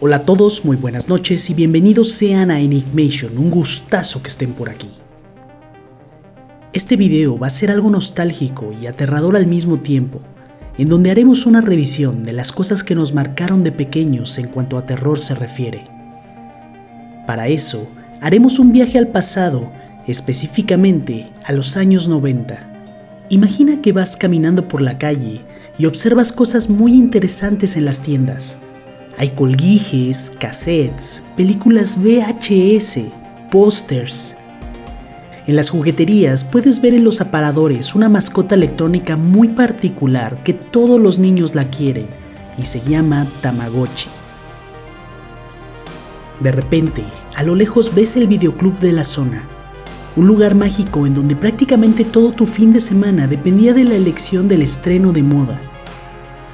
Hola a todos, muy buenas noches y bienvenidos sean a Enigmation, un gustazo que estén por aquí. Este video va a ser algo nostálgico y aterrador al mismo tiempo, en donde haremos una revisión de las cosas que nos marcaron de pequeños en cuanto a terror se refiere. Para eso, haremos un viaje al pasado, específicamente a los años 90. Imagina que vas caminando por la calle y observas cosas muy interesantes en las tiendas. Hay colguijes, cassettes, películas VHS, pósters. En las jugueterías puedes ver en los aparadores una mascota electrónica muy particular que todos los niños la quieren y se llama Tamagotchi. De repente, a lo lejos ves el videoclub de la zona, un lugar mágico en donde prácticamente todo tu fin de semana dependía de la elección del estreno de moda.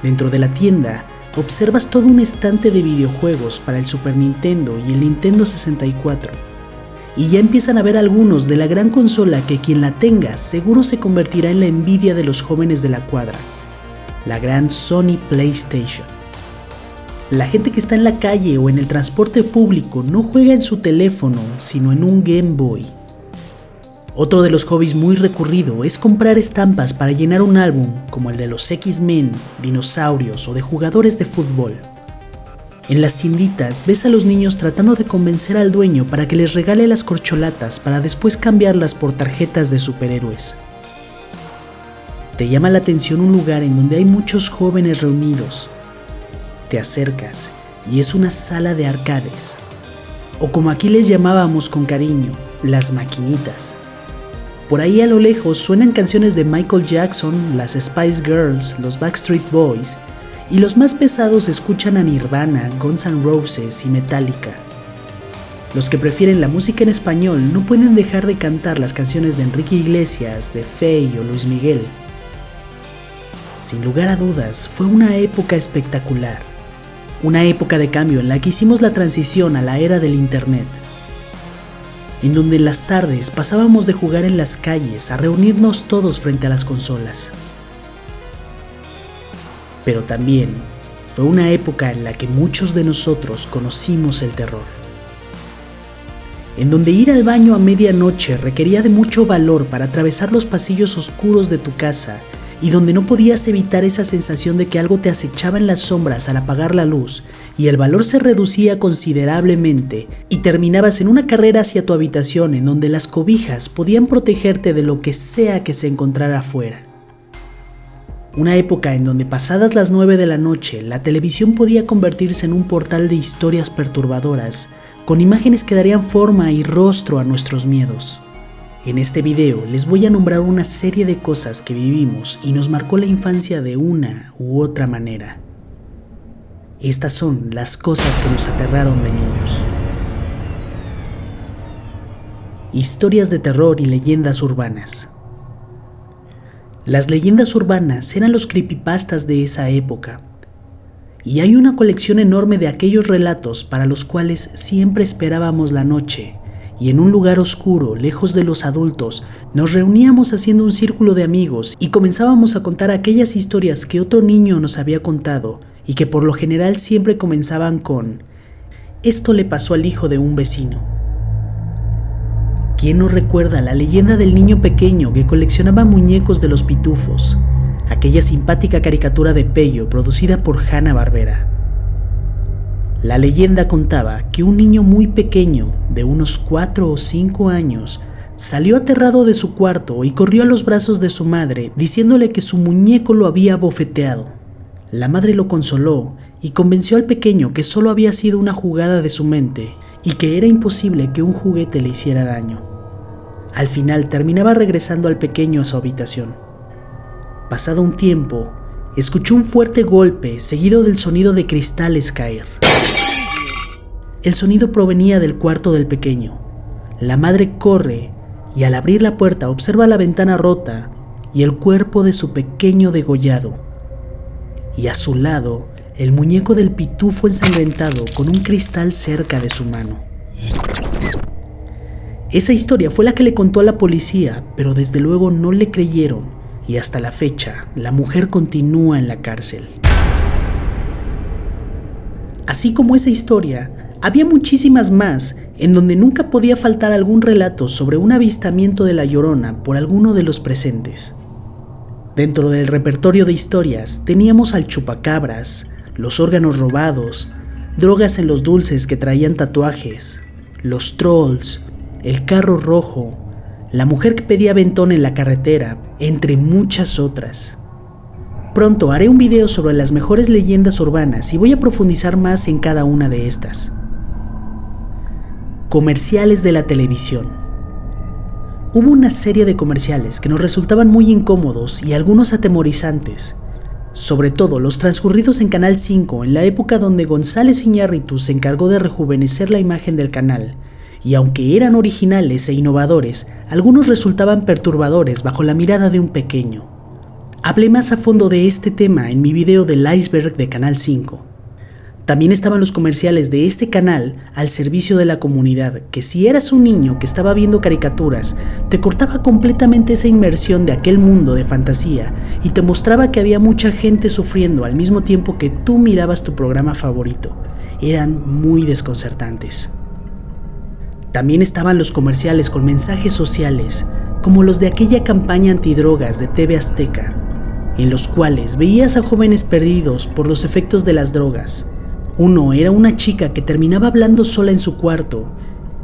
Dentro de la tienda, observas todo un estante de videojuegos para el Super Nintendo y el Nintendo 64. Y ya empiezan a ver algunos de la gran consola que quien la tenga seguro se convertirá en la envidia de los jóvenes de la cuadra, la gran Sony PlayStation. La gente que está en la calle o en el transporte público no juega en su teléfono, sino en un Game Boy. Otro de los hobbies muy recurrido es comprar estampas para llenar un álbum como el de los X-Men, dinosaurios o de jugadores de fútbol. En las tienditas ves a los niños tratando de convencer al dueño para que les regale las corcholatas para después cambiarlas por tarjetas de superhéroes. Te llama la atención un lugar en donde hay muchos jóvenes reunidos. Te acercas y es una sala de arcades, o como aquí les llamábamos con cariño, las maquinitas. Por ahí a lo lejos suenan canciones de Michael Jackson, las Spice Girls, los Backstreet Boys, y los más pesados escuchan a Nirvana, Guns N' Roses y Metallica. Los que prefieren la música en español no pueden dejar de cantar las canciones de Enrique Iglesias, de Feid o Luis Miguel. Sin lugar a dudas, fue una época espectacular. Una época de cambio en la que hicimos la transición a la era del internet, en donde en las tardes pasábamos de jugar en las calles a reunirnos todos frente a las consolas. Pero también fue una época en la que muchos de nosotros conocimos el terror, en donde ir al baño a medianoche requería de mucho valor para atravesar los pasillos oscuros de tu casa y donde no podías evitar esa sensación de que algo te acechaba en las sombras al apagar la luz y el valor se reducía considerablemente y terminabas en una carrera hacia tu habitación en donde las cobijas podían protegerte de lo que sea que se encontrara afuera. Una época en donde pasadas las 9 de la noche la televisión podía convertirse en un portal de historias perturbadoras con imágenes que darían forma y rostro a nuestros miedos. En este video les voy a nombrar una serie de cosas que vivimos y nos marcó la infancia de una u otra manera. Estas son las cosas que nos aterraron de niños. Historias de terror y leyendas urbanas. Las leyendas urbanas eran los creepypastas de esa época, y hay una colección enorme de aquellos relatos para los cuales siempre esperábamos la noche, y en un lugar oscuro, lejos de los adultos, nos reuníamos haciendo un círculo de amigos y comenzábamos a contar aquellas historias que otro niño nos había contado y que por lo general siempre comenzaban con «Esto le pasó al hijo de un vecino». ¿Quién no recuerda la leyenda del niño pequeño que coleccionaba muñecos de los Pitufos, aquella simpática caricatura de Pello producida por Hanna-Barbera? La leyenda contaba que un niño muy pequeño, de unos 4 o 5 años, salió aterrado de su cuarto y corrió a los brazos de su madre diciéndole que su muñeco lo había bofeteado. La madre lo consoló y convenció al pequeño que solo había sido una jugada de su mente y que era imposible que un juguete le hiciera daño. Al final terminaba regresando al pequeño a su habitación. Pasado un tiempo, escuchó un fuerte golpe seguido del sonido de cristales caer. El sonido provenía del cuarto del pequeño. La madre corre y al abrir la puerta observa la ventana rota y el cuerpo de su pequeño degollado. Y a su lado, el muñeco del pitufo ensangrentado con un cristal cerca de su mano. Esa historia fue la que le contó a la policía, pero desde luego no le creyeron y hasta la fecha la mujer continúa en la cárcel. Así como esa historia, había muchísimas más en donde nunca podía faltar algún relato sobre un avistamiento de la Llorona por alguno de los presentes. Dentro del repertorio de historias teníamos al chupacabras, los órganos robados, drogas en los dulces que traían tatuajes, los trolls, el carro rojo, la mujer que pedía aventón en la carretera, entre muchas otras. Pronto haré un video sobre las mejores leyendas urbanas y voy a profundizar más en cada una de estas. Comerciales de la televisión. Hubo una serie de comerciales que nos resultaban muy incómodos y algunos atemorizantes, sobre todo los transcurridos en Canal 5 en la época donde González Iñárritu se encargó de rejuvenecer la imagen del canal, y aunque eran originales e innovadores, algunos resultaban perturbadores bajo la mirada de un pequeño. Hablé más a fondo de este tema en mi video del iceberg de Canal 5. También estaban los comerciales de este canal al servicio de la comunidad, que si eras un niño que estaba viendo caricaturas, te cortaba completamente esa inmersión de aquel mundo de fantasía y te mostraba que había mucha gente sufriendo al mismo tiempo que tú mirabas tu programa favorito. Eran muy desconcertantes. También estaban los comerciales con mensajes sociales, como los de aquella campaña antidrogas de TV Azteca, en los cuales veías a jóvenes perdidos por los efectos de las drogas. Uno era una chica que terminaba hablando sola en su cuarto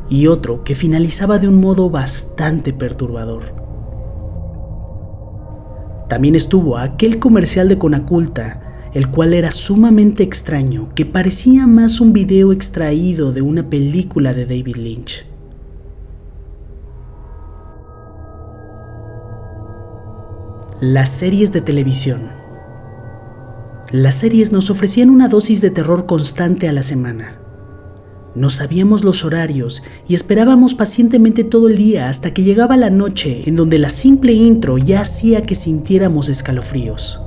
y otro que finalizaba de un modo bastante perturbador. También estuvo aquel comercial de Conaculta, el cual era sumamente extraño, que parecía más un video extraído de una película de David Lynch. Las series de televisión. Las series nos ofrecían una dosis de terror constante a la semana. No sabíamos los horarios y esperábamos pacientemente todo el día hasta que llegaba la noche en donde la simple intro ya hacía que sintiéramos escalofríos.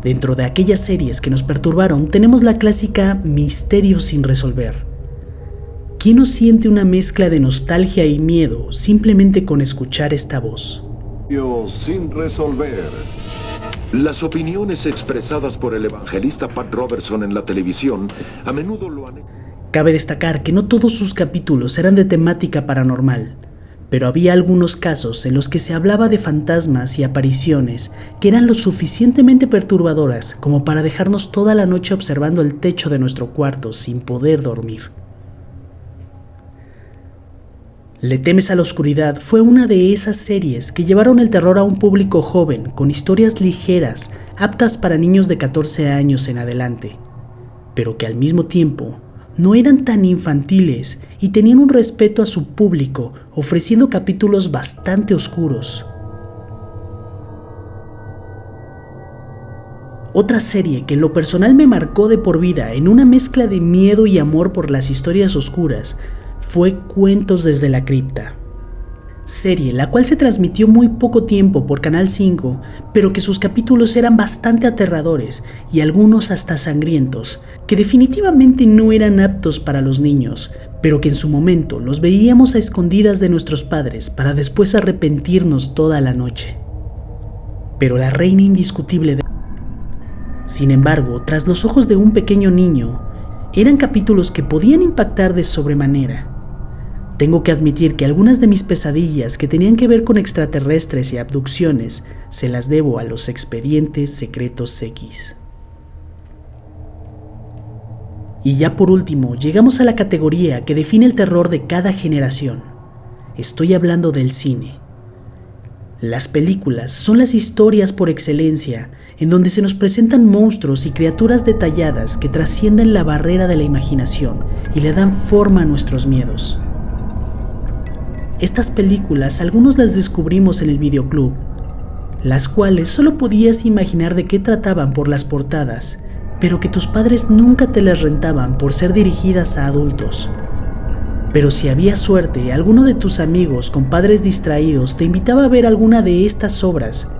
Dentro de aquellas series que nos perturbaron tenemos la clásica Misterio sin resolver. ¿Quién no siente una mezcla de nostalgia y miedo simplemente con escuchar esta voz? Sin resolver. Las opiniones expresadas por el evangelista Pat Robertson en la televisión a menudo lo han... Cabe destacar que no todos sus capítulos eran de temática paranormal, pero había algunos casos en los que se hablaba de fantasmas y apariciones que eran lo suficientemente perturbadoras como para dejarnos toda la noche observando el techo de nuestro cuarto sin poder dormir. Le temes a la oscuridad fue una de esas series que llevaron el terror a un público joven con historias ligeras, aptas para niños de 14 años en adelante, pero que al mismo tiempo no eran tan infantiles y tenían un respeto a su público, ofreciendo capítulos bastante oscuros. Otra serie que en lo personal me marcó de por vida en una mezcla de miedo y amor por las historias oscuras fue Cuentos desde la Cripta, serie la cual se transmitió muy poco tiempo por Canal 5, pero que sus capítulos eran bastante aterradores y algunos hasta sangrientos, que definitivamente no eran aptos para los niños, pero que en su momento los veíamos a escondidas de nuestros padres para después arrepentirnos toda la noche. Pero la reina indiscutible de... Sin embargo, tras los ojos de un pequeño niño, eran capítulos que podían impactar de sobremanera. Tengo que admitir que algunas de mis pesadillas que tenían que ver con extraterrestres y abducciones se las debo a los Expedientes Secretos X. Y ya por último, llegamos a la categoría que define el terror de cada generación. Estoy hablando del cine. Las películas son las historias por excelencia, en donde se nos presentan monstruos y criaturas detalladas que trascienden la barrera de la imaginación y le dan forma a nuestros miedos. Estas películas algunos las descubrimos en el videoclub, las cuales solo podías imaginar de qué trataban por las portadas, pero que tus padres nunca te las rentaban por ser dirigidas a adultos. Pero si había suerte, alguno de tus amigos con padres distraídos te invitaba a ver alguna de estas obras,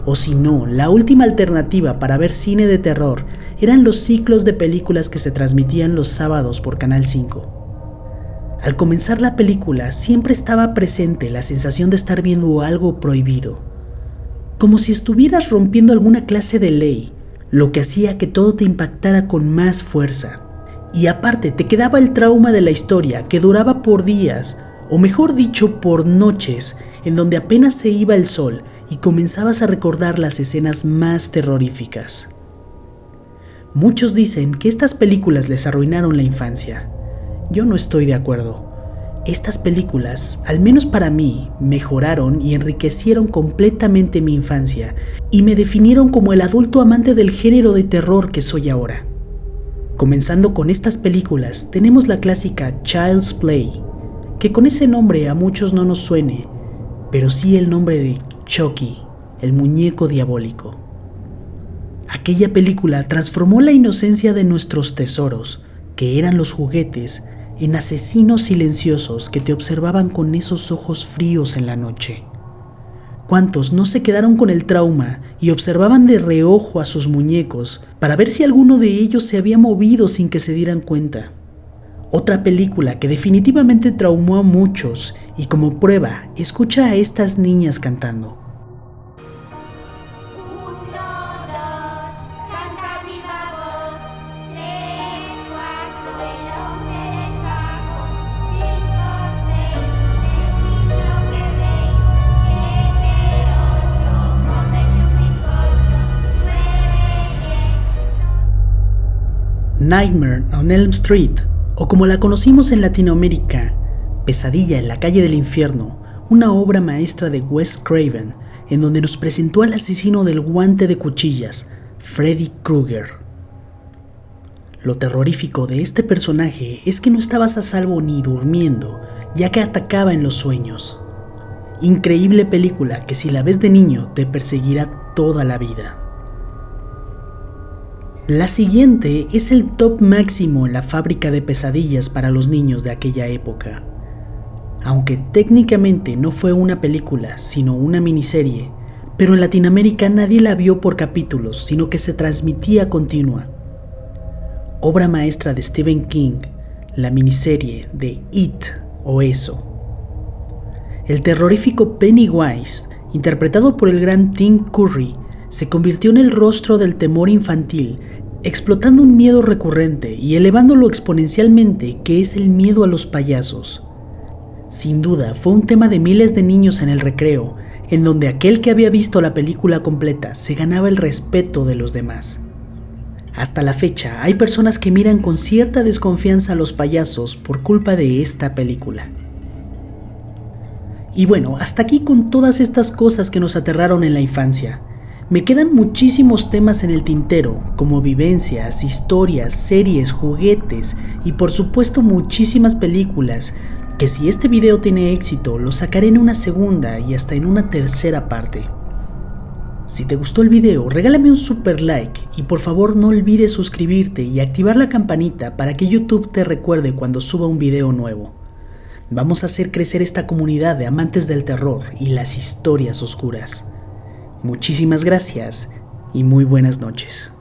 o si no, la última alternativa para ver cine de terror eran los ciclos de películas que se transmitían los sábados por Canal 5. Al comenzar la película siempre estaba presente la sensación de estar viendo algo prohibido, como si estuvieras rompiendo alguna clase de ley, lo que hacía que todo te impactara con más fuerza. Y aparte te quedaba el trauma de la historia que duraba por días, o mejor dicho por noches, en donde apenas se iba el sol y comenzabas a recordar las escenas más terroríficas. Muchos dicen que estas películas les arruinaron la infancia. Yo no estoy de acuerdo. Estas películas, al menos para mí, mejoraron y enriquecieron completamente mi infancia y me definieron como el adulto amante del género de terror que soy ahora. Comenzando con estas películas, tenemos la clásica Child's Play, que con ese nombre a muchos no nos suene, pero sí el nombre de Chucky, el muñeco diabólico. Aquella película transformó la inocencia de nuestros tesoros, que eran los juguetes, en asesinos silenciosos que te observaban con esos ojos fríos en la noche. ¿Cuántos no se quedaron con el trauma y observaban de reojo a sus muñecos para ver si alguno de ellos se había movido sin que se dieran cuenta? Otra película que definitivamente traumó a muchos y como prueba, escucha a estas niñas cantando. Nightmare on Elm Street, o como la conocimos en Latinoamérica, Pesadilla en la calle del infierno, una obra maestra de Wes Craven, en donde nos presentó al asesino del guante de cuchillas, Freddy Krueger. Lo terrorífico de este personaje es que no estabas a salvo ni durmiendo, ya que atacaba en los sueños. Increíble película que si la ves de niño te perseguirá toda la vida. La siguiente es el top máximo en la fábrica de pesadillas para los niños de aquella época. Aunque técnicamente no fue una película, sino una miniserie, pero en Latinoamérica nadie la vio por capítulos, sino que se transmitía continua. Obra maestra de Stephen King, la miniserie de It o Eso. El terrorífico Pennywise, interpretado por el gran Tim Curry, se convirtió en el rostro del temor infantil, explotando un miedo recurrente y elevándolo exponencialmente, que es el miedo a los payasos. Sin duda, fue un tema de miles de niños en el recreo, en donde aquel que había visto la película completa se ganaba el respeto de los demás. Hasta la fecha, hay personas que miran con cierta desconfianza a los payasos por culpa de esta película. Y bueno, hasta aquí con todas estas cosas que nos aterraron en la infancia. Me quedan muchísimos temas en el tintero, como vivencias, historias, series, juguetes y por supuesto muchísimas películas, que si este video tiene éxito, lo sacaré en una segunda y hasta en una tercera parte. Si te gustó el video, regálame un super like y por favor no olvides suscribirte y activar la campanita para que YouTube te recuerde cuando suba un video nuevo. Vamos a hacer crecer esta comunidad de amantes del terror y las historias oscuras. Muchísimas gracias y muy buenas noches.